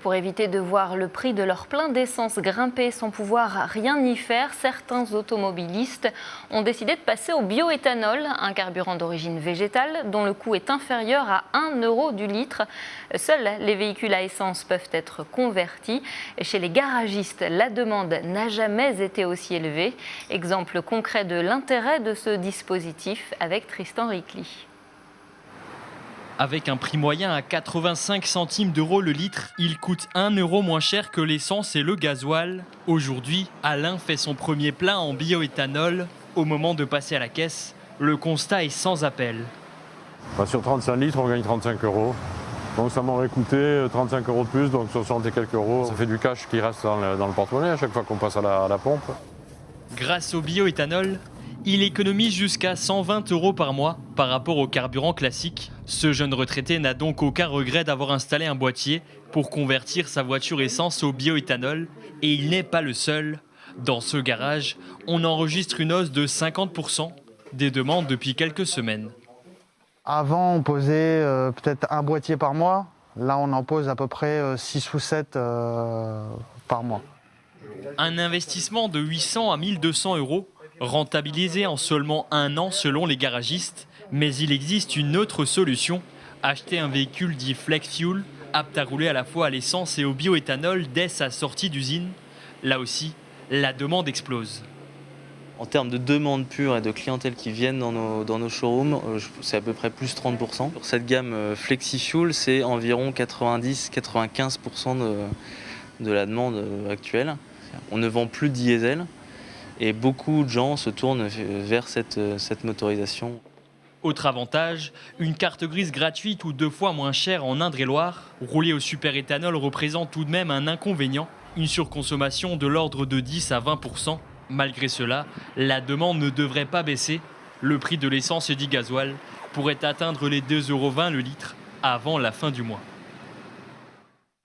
pour éviter de voir le prix de leur plein d'essence grimper sans pouvoir rien y faire, certains automobilistes ont décidé de passer au bioéthanol, un carburant d'origine végétale dont le coût est inférieur à 1 euro du litre. Seuls les véhicules à essence peuvent être convertis. Chez les garagistes, la demande n'a jamais été aussi élevée. Exemple concret de l'intérêt de ce dispositif avec Tristan Ricli. Avec un prix moyen à 85 centimes d'euros le litre, il coûte 1 euro moins cher que l'essence et le gasoil. Aujourd'hui, Alain fait son premier plein en bioéthanol. Au moment de passer à la caisse, le constat est sans appel. Sur 35 litres, on gagne 35 euros. Donc ça m'aurait coûté 35 euros de plus, donc 60 et quelques euros. Ça fait du cash qui reste dans le porte-monnaie à chaque fois qu'on passe à la pompe. Grâce au bioéthanol, il économise jusqu'à 120 euros par mois par rapport au carburant classique. Ce jeune retraité n'a donc aucun regret d'avoir installé un boîtier pour convertir sa voiture essence au bioéthanol. Et il n'est pas le seul. Dans ce garage, on enregistre une hausse de 50% des demandes depuis quelques semaines. Avant, on posait peut-être un boîtier par mois. Là, on en pose à peu près 6 ou 7 par mois. Un investissement de 800 à 1200 euros, rentabilisé en seulement 1 an selon les garagistes. Mais il existe une autre solution, acheter un véhicule dit Flex Fuel, apte à rouler à la fois à l'essence et au bioéthanol dès sa sortie d'usine. Là aussi, la demande explose. En termes de demande pure et de clientèle qui viennent dans nos showrooms, c'est à peu près plus 30%. Sur cette gamme FlexiFuel, c'est environ 90-95% de la demande actuelle. On ne vend plus de diesel et beaucoup de gens se tournent vers cette motorisation. Autre avantage, une carte grise gratuite ou 2 fois moins chère en Indre-et-Loire. Rouler au superéthanol représente tout de même un inconvénient, une surconsommation de l'ordre de 10 à 20%. Malgré cela, la demande ne devrait pas baisser. Le prix de l'essence et du gasoil pourrait atteindre les 2,20 € le litre avant la fin du mois.